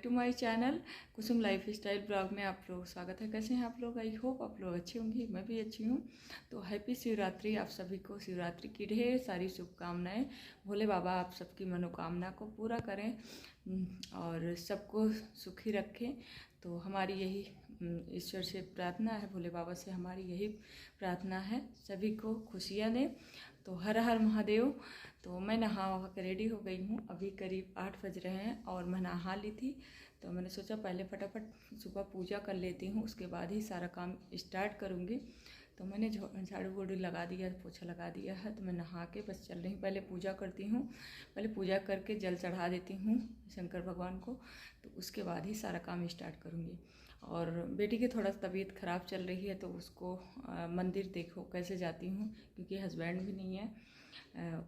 To my channel Kusum lifestyle blog में आप लोग स्वागत है। कैसे हैं आप लोग? आई होप आप लोग अच्छी होंगी, मैं भी अच्छी हूँ। तो हैप्पी शिवरात्रि। आप सभी को शिवरात्रि की ढेर सारी शुभकामनाएं। भोले बाबा आप सबकी मनोकामना को पूरा करें और सबको सुखी रखें। तो हमारी यही ईश्वर से प्रार्थना है, भोले बाबा से हमारी यही प्रार्थना है, सभी को खुशियाँ दें। तो हर हर महादेव। तो मैं नहा वहा के रेडी हो गई हूँ। अभी करीब 8 बज रहे हैं और मैं नहा ली थी। तो मैंने सोचा पहले फटाफट सुबह पूजा कर लेती हूँ, उसके बाद ही सारा काम स्टार्ट करूँगी। तो मैंने झाड़ू बूड़ू लगा दिया, पोछा लगा दिया है। तो मैं नहा के बस चल रही हूँ, पहले पूजा करती हूँ। पहले पूजा करके जल चढ़ा देती हूँ शंकर भगवान को, तो उसके बाद ही सारा काम स्टार्ट करूँगी। और बेटी की थोड़ा तबीयत ख़राब चल रही है, तो उसको मंदिर देखो कैसे जाती हूँ, क्योंकि हस्बैंड भी नहीं है,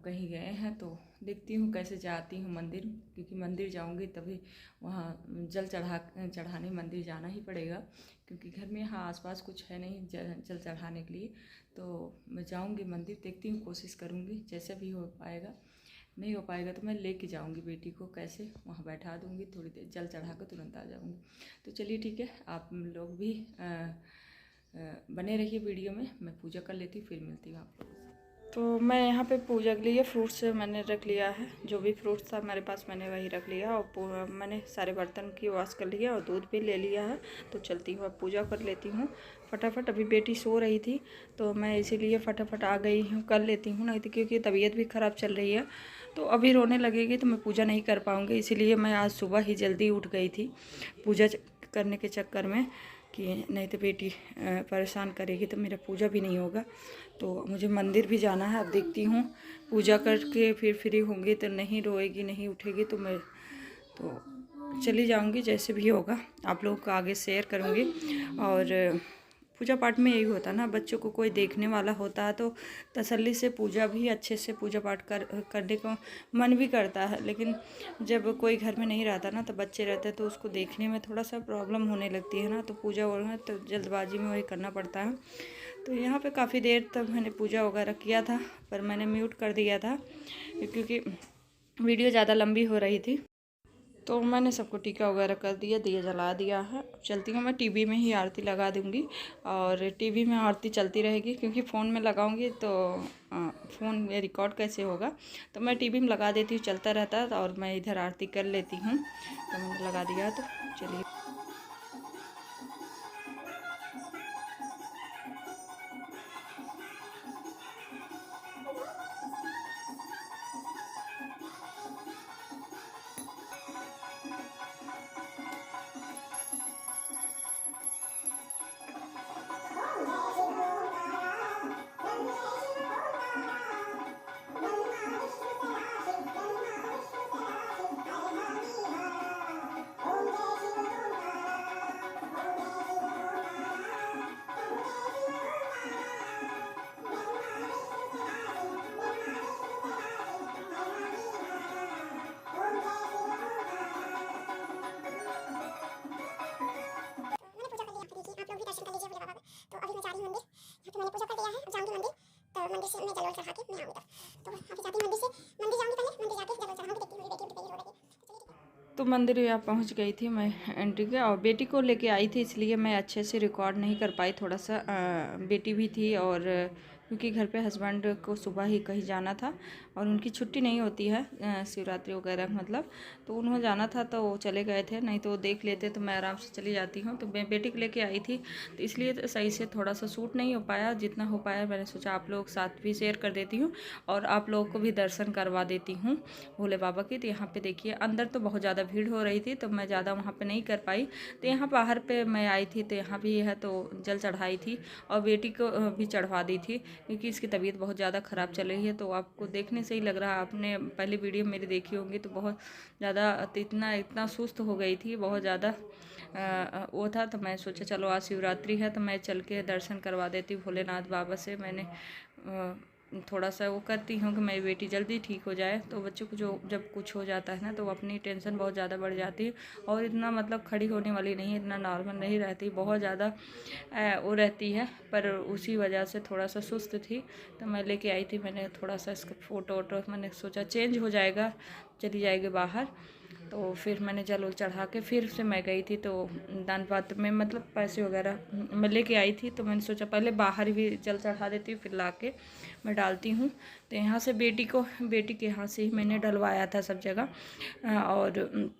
कहीं गए हैं। तो देखती हूँ कैसे जाती हूँ मंदिर, क्योंकि मंदिर जाऊँगी तभी वहाँ जल चढ़ाने मंदिर जाना ही पड़ेगा, क्योंकि घर में यहाँ आसपास कुछ है नहीं जल चढ़ाने के लिए। तो मैं जाऊँगी मंदिर, देखती हूँ, कोशिश करूँगी जैसे भी हो पाएगा। नहीं हो पाएगा तो मैं लेके जाऊँगी बेटी को, कैसे वहाँ बैठा दूँगी, थोड़ी देर जल चढ़ा कर तुरंत आ जाऊँगी। तो चलिए ठीक है, आप लोग भी बने रहिए वीडियो में। मैं पूजा कर लेती हूँ, फिर मिलती हूँ आप लोगों से। तो मैं यहाँ पे पूजा के लिए फ्रूट्स मैंने रख लिया है, जो भी फ्रूट्स था मेरे पास मैंने वही रख लिया। और मैंने सारे बर्तन की वॉश कर लिया और दूध भी ले लिया है। तो चलती हूँ, अब पूजा कर लेती हूँ फटाफट। अभी बेटी सो रही थी तो मैं इसीलिए फटाफट आ गई हूँ, कर लेती हूँ, नहीं तो क्योंकि तबीयत भी ख़राब चल रही है। तो अभी रोने लगेगी तो मैं पूजा नहीं कर पाऊँगी, इसीलिए मैं आज सुबह ही जल्दी उठ गई थी पूजा करने के चक्कर में, कि नहीं तो बेटी परेशान करेगी तो मेरा पूजा भी नहीं होगा। तो मुझे मंदिर भी जाना है। अब देखती हूँ पूजा करके फिर फ्री होंगी तो नहीं रोएगी, नहीं उठेगी तो मैं तो चली जाऊँगी, जैसे भी होगा आप लोगों को आगे शेयर करूँगी। और पूजा पाठ में यही होता है ना, बच्चों को कोई देखने वाला होता है तो तसल्ली से पूजा भी अच्छे से पूजा पाठ करने को मन भी करता है। लेकिन जब कोई घर में नहीं रहता ना, तो बच्चे रहते हैं तो उसको देखने में थोड़ा सा प्रॉब्लम होने लगती है ना। तो पूजा वगैरह तो जल्दबाजी में वही करना पड़ता है। तो यहाँ पे काफ़ी देर तक मैंने पूजा वगैरह किया था, पर मैंने म्यूट कर दिया था क्योंकि वीडियो ज़्यादा लंबी हो रही थी। तो मैंने सबको टीका वगैरह कर दिया, दिया जला दिया है। अब चलती हूँ, मैं टीवी में ही आरती लगा दूँगी और टीवी में आरती चलती रहेगी, क्योंकि फ़ोन में लगाऊँगी तो फ़ोन में रिकॉर्ड कैसे होगा। तो मैं टीवी में लगा देती हूँ, चलता रहता है और मैं इधर आरती कर लेती हूँ। तो मैंने लगा दिया, तो चलिए। मंदिर से मैं जल चढ़ा के मैं आऊँगी तब। तो अभी जाती हूँ मंदिर जाऊँगी, पहले मंदिर जाके जल चढ़ाऊँगी, देखती हूँ बेटी तैयार हो रही। तो मंदिर यहाँ पहुँच गई थी मैं एंट्री के, और बेटी को लेके आई थी, इसलिए मैं अच्छे से रिकॉर्ड नहीं कर पाई। थोड़ा सा बेटी भी थी, और क्योंकि घर पे हस्बैंड को सुबह ही कहीं जाना था और उनकी छुट्टी नहीं होती है शिवरात्रि वगैरह मतलब, तो उन्होंने जाना था तो वो चले गए थे। नहीं तो वो देख लेते तो मैं आराम से चली जाती हूँ। तो मैं बेटी को लेके आई थी, तो इसलिए तो सही से थोड़ा सा शूट नहीं हो पाया। जितना हो पाया मैंने सोचा आप लोग साथ भी शेयर कर देती हूँ और आप लोगों को भी दर्शन करवा देती हूँ भोले बाबा की। तो यहाँ पे देखिए, अंदर तो बहुत ज़्यादा भीड़ हो रही थी तो मैं ज़्यादा वहाँ पे नहीं कर पाई। तो यहाँ बाहर पे मैं आई थी, तो यहाँ भी है तो जल चढ़ाई थी और बेटी को भी चढ़वा दी थी, क्योंकि इसकी तबीयत बहुत ज़्यादा ख़राब चल रही है। तो आपको देखने से ही लग रहा है, आपने पहले वीडियो मेरी देखी होंगी तो बहुत ज़्यादा इतना सुस्त हो गई थी, बहुत ज़्यादा वो था। तो मैं सोचा चलो आज शिवरात्रि है तो मैं चल के दर्शन करवा देती भोलेनाथ बाबा से। मैंने थोड़ा सा वो करती हूँ कि मेरी बेटी जल्दी ठीक हो जाए। तो बच्चों को जब कुछ हो जाता है ना, तो अपनी टेंशन बहुत ज़्यादा बढ़ जाती है, और इतना मतलब खड़ी होने वाली नहीं है, इतना नॉर्मल नहीं रहती, बहुत ज़्यादा वो रहती है। पर उसी वजह से थोड़ा सा सुस्त थी, तो मैं लेके आई थी। मैंने थोड़ा सा इसका फ़ोटो वोटो मैंने सोचा चेंज हो जाएगा चली जाएगी बाहर। तो फिर मैंने जल उल चढ़ा के फिर से मैं गई थी, तो दान पात्र में मतलब पैसे वगैरह मैं लेके आई थी। तो मैंने सोचा पहले बाहर भी जल चढ़ा देती हूँ, फिर ला के मैं डालती हूँ। तो यहाँ से बेटी के यहाँ से ही मैंने डलवाया था सब जगह। और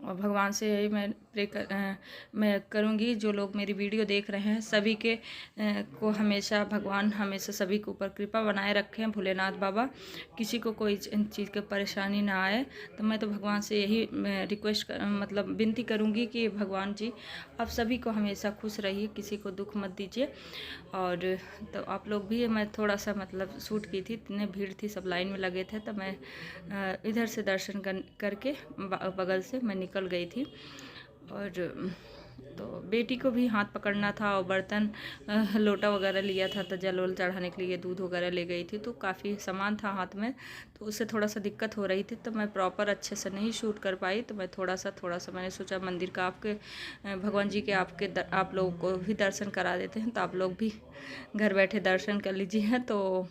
भगवान से यही मैं करूँगी, जो लोग मेरी वीडियो देख रहे हैं सभी के को हमेशा भगवान हमेशा सभी के ऊपर कृपा बनाए रखें, भोलेनाथ बाबा, किसी को कोई चीज़ की परेशानी ना आए। तो मैं तो भगवान से यही रिक्वेस्ट मतलब विनती करूँगी कि भगवान जी आप सभी को हमेशा खुश रहिए, किसी को दुख मत दीजिए। और तो आप लोग भी, मैं थोड़ा सा मतलब शूट की थी, इतने भीड़ थी, सब लाइन में लगे थे, तो मैं इधर से दर्शन करके बगल से मैं निकल गई थी। और तो बेटी को भी हाथ पकड़ना था और बर्तन लोटा वगैरह लिया था, तो जल वल चढ़ाने के लिए दूध वगैरह ले गई थी, तो काफ़ी सामान था हाथ में, तो उससे थोड़ा सा दिक्कत हो रही थी। तो मैं प्रॉपर अच्छे से नहीं शूट कर पाई। तो मैं थोड़ा सा मैंने सोचा मंदिर का आपके भगवान जी के आप लोगों को भी दर्शन करा देते हैं, तो आप लोग भी घर बैठे दर्शन कर लीजिए। तो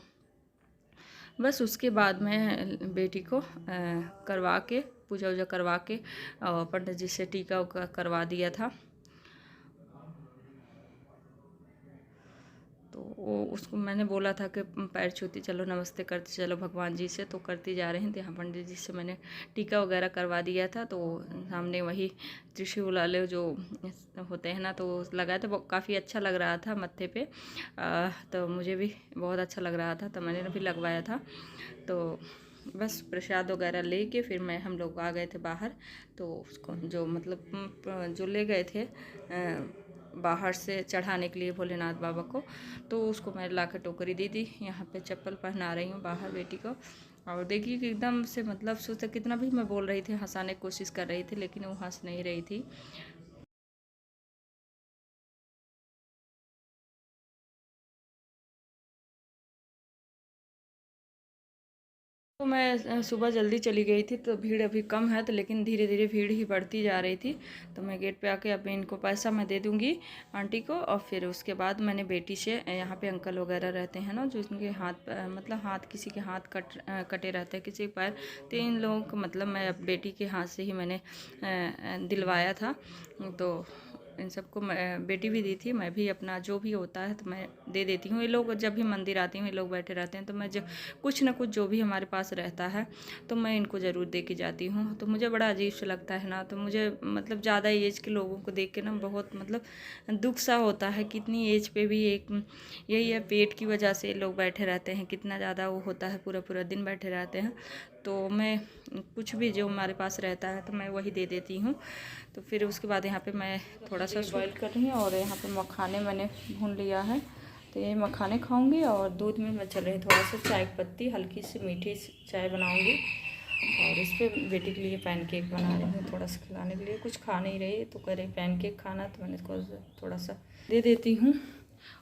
बस उसके बाद मैं बेटी को करवा के पूजा वूजा करवा के पंडित जी से टीका करवा दिया था। तो वो उसको मैंने बोला था कि पैर छूती चलो, नमस्ते करते चलो भगवान जी से, तो करती जा रही थी। यहाँ पंडित जी से मैंने टीका वगैरह करवा दिया था। तो सामने वही त्रिशूल वाले जो होते हैं ना, तो लगाया था, वो काफ़ी अच्छा लग रहा था मत्थे पे। तो मुझे भी बहुत अच्छा लग रहा था, तो मैंने भी लगवाया था। तो बस प्रसाद वगैरह लेके फिर हम लोग आ गए थे बाहर। तो उसको जो मतलब जो ले गए थे बाहर से चढ़ाने के लिए भोलेनाथ बाबा को, तो उसको मैं ला कर टोकरी दी थी। यहाँ पे चप्पल पहना रही हूँ बाहर बेटी को। और देखिए कि एकदम से मतलब सोचा, कितना भी मैं बोल रही थी, हंसाने की कोशिश कर रही थी, लेकिन वो हंस नहीं रही थी। तो मैं सुबह जल्दी चली गई थी, तो भीड़ अभी कम है, तो लेकिन धीरे धीरे भीड़ ही बढ़ती जा रही थी। तो मैं गेट पे आके अब इनको पैसा मैं दे दूँगी आंटी को। और फिर उसके बाद मैंने बेटी से, यहाँ पे अंकल वगैरह रहते हैं ना, जो इनके हाथ मतलब हाथ किसी के हाथ कटे रहते हैं, किसी के पैर, तो इन लोगों को मतलब मैं बेटी के हाथ से ही मैंने दिलवाया था। तो इन सबको मैं बेटी भी दी थी, मैं भी अपना जो भी होता है तो मैं दे देती हूँ। ये लोग जब भी मंदिर आती हूँ, ये लोग बैठे रहते हैं, तो मैं जब कुछ ना कुछ जो भी हमारे पास रहता है तो मैं इनको ज़रूर दे के जाती हूँ। तो मुझे बड़ा अजीब सा लगता है ना, तो मुझे मतलब ज़्यादा एज के लोगों को देख के ना बहुत मतलब दुख सा होता है। कितनी एज पे भी एक यही है, पेट की वजह से लोग बैठे रहते हैं, कितना ज़्यादा वो होता है, पूरा पूरा दिन बैठे रहते हैं। तो मैं कुछ भी जो हमारे पास रहता है तो मैं वही दे देती हूँ। तो फिर उसके बाद यहाँ पे मैं थोड़ा सा बॉईल कर रही हूँ, और यहाँ पे मखाने मैंने भून लिया है, तो ये मखाने खाऊंगी। और दूध में मैं चल रही थोड़ा सा चाय पत्ती, हल्की सी मीठी चाय बनाऊंगी। और इस पर बेटी के लिए पैनकेक बना रही हूँ, थोड़ा सा खिलाने के लिए। कुछ खा नहीं रही तो कह रही पैनकेक खाना, तो मैंने इसको थोड़ा सा दे देती हूँ।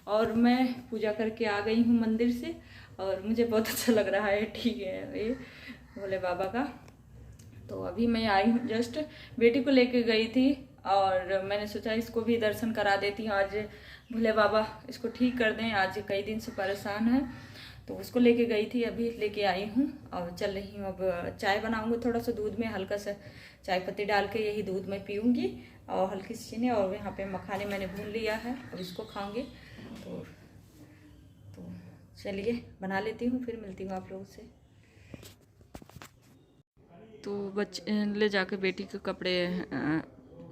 और मैं पूजा करके आ गई हूँ मंदिर से, और मुझे बहुत अच्छा लग रहा है। ठीक है, ये भोले बाबा का। तो अभी मैं आई हूँ, जस्ट बेटी को लेके गई थी, और मैंने सोचा इसको भी दर्शन करा देती हूँ। आज भोले बाबा इसको ठीक कर दें, आज कई दिन से परेशान है। तो उसको लेके गई थी, अभी लेके आई हूँ और चल रही हूँ। अब चाय बनाऊँगी, थोड़ा सा दूध में हल्का सा चाय पत्ती डाल के यही दूध में पीऊँगी, और हल्की सी चीनी। और यहाँ पे मखाने मैंने भून लिया है, अब इसको खाऊँगी। तो चलिए बना लेती हूँ, फिर मिलती हूँ आप लोगों से। तो ले जाके बेटी के कपड़े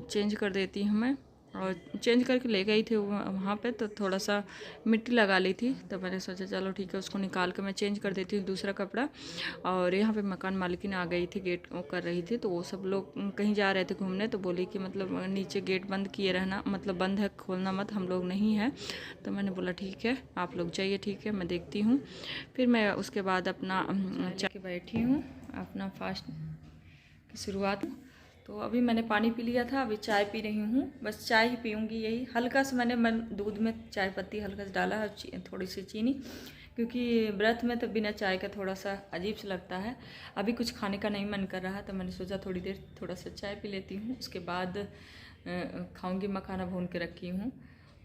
चेंज कर देती हूँ मैं, और चेंज करके ले गई थी वहाँ पे, तो थोड़ा सा मिट्टी लगा ली थी, तो मैंने सोचा चलो ठीक है, उसको निकाल के मैं चेंज कर देती हूँ दूसरा कपड़ा। और यहाँ पे मकान मालिकिन आ गई थी, गेट कर रही थी, तो वो सब लोग कहीं जा रहे थे घूमने, तो बोली कि मतलब नीचे गेट बंद किए रहना, मतलब बंद है, खोलना मत, हम लोग नहीं हैं। तो मैंने बोला ठीक है, आप लोग जाइए, ठीक है, मैं देखती हूँ। फिर मैं उसके बाद अपना चाय बैठी हूँ, अपना फास्ट की शुरुआत। तो अभी मैंने पानी पी लिया था, अभी चाय पी रही हूँ, बस चाय ही पीऊँगी। यही हल्का सा मैं दूध में चाय पत्ती हल्का सा डाला है, थोड़ी सी चीनी, क्योंकि व्रत में तो बिना चाय का थोड़ा सा अजीब सा लगता है। अभी कुछ खाने का नहीं मन कर रहा, तो मैंने सोचा थोड़ी देर थोड़ा सा चाय पी लेती हूँ, उसके बाद खाऊँगी। मखाना भून के रखी हूँ,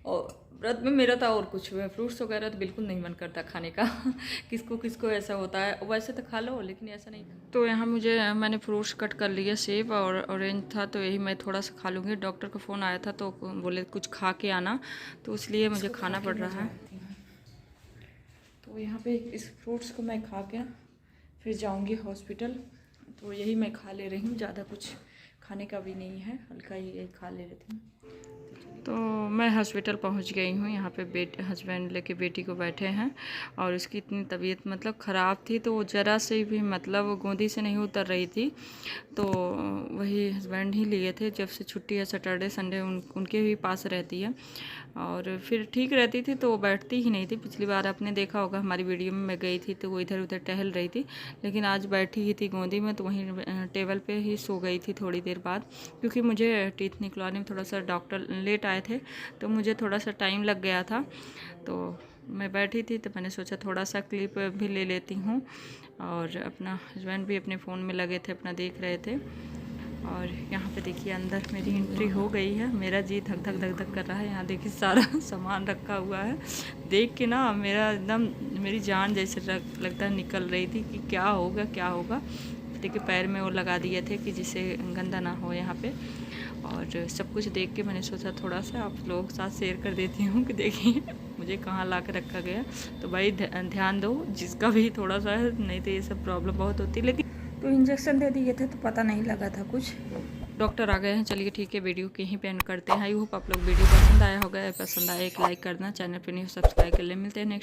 और व्रत में मेरा था और कुछ हुआ, फ्रूट्स वगैरह तो बिल्कुल नहीं मन करता खाने का किसको किसको ऐसा होता है, वैसे तो खा लो लेकिन ऐसा नहीं। तो यहाँ मैंने फ्रूट्स कट कर लिया, सेब और ऑरेंज था तो यही मैं थोड़ा सा खा लूँगी। डॉक्टर का फ़ोन आया था तो बोले कुछ खा के आना, तो इसलिए मुझे खाना पड़ रहा है। तो यहाँ पे इस फ्रूट्स को मैं खा के फिर जाऊँगी हॉस्पिटल, तो यही मैं खा ले रही हूँ, ज़्यादा कुछ खाने का भी नहीं है, हल्का ही खा ले रही हूँ। तो मैं हॉस्पिटल पहुंच गई हूँ। यहाँ पे हस्बैंड लेके बेटी को बैठे हैं और उसकी इतनी तबीयत मतलब ख़राब थी, तो वो ज़रा से भी मतलब गोदी से नहीं उतर रही थी। तो वही हस्बैंड ही लिए थे, जब से छुट्टी है सैटरडे संडे उनके भी पास रहती है, और फिर ठीक रहती थी तो वो बैठती ही नहीं थी। पिछली बार आपने देखा होगा हमारी वीडियो में मैं गई थी तो वो इधर उधर टहल रही थी, लेकिन आज बैठी ही थी गोदी में, तो वहीं टेबल पे ही सो गई थी थोड़ी देर बाद, क्योंकि मुझे टीथ निकलवाने में थोड़ा सा डॉक्टर लेट आए थे तो मुझे थोड़ा सा टाइम लग गया था। तो मैं बैठी थी तो मैंने सोचा थोड़ा सा क्लिप भी ले लेती हूँ, और अपना हस्बैंड भी अपने फ़ोन में लगे थे, अपना देख रहे थे। और यहाँ पे देखिए अंदर मेरी एंट्री हो गई है। मेरा जी धक धक धक धक कर रहा है। यहाँ देखिए सारा सामान रखा हुआ है, देख के ना मेरा एकदम मेरी जान जैसे लगता है निकल रही थी कि क्या होगा क्या होगा। देखिए पैर में वो लगा दिए थे कि जिससे गंदा ना हो यहाँ पे, और सब कुछ देख के मैंने सोचा थोड़ा सा आप लोगों के साथ शेयर कर देती हूँ कि देखिए मुझे कहाँ ला कर रखा गया। तो भाई ध्यान दो जिसका भी थोड़ा सा है, नहीं तो ये सब प्रॉब्लम बहुत होती है। लेकिन तो इंजेक्शन दे दिए थे तो पता नहीं लगा था कुछ। डॉक्टर आ गए हैं। चलिए ठीक है, वीडियो के ही पे एंड करते हैं। आई होप आप लोग वीडियो पसंद आया होगा, पसंद आया एक लाइक करना, चैनल पे नहीं सब्सक्राइब कर ले। मिलते हैं नेक्स्ट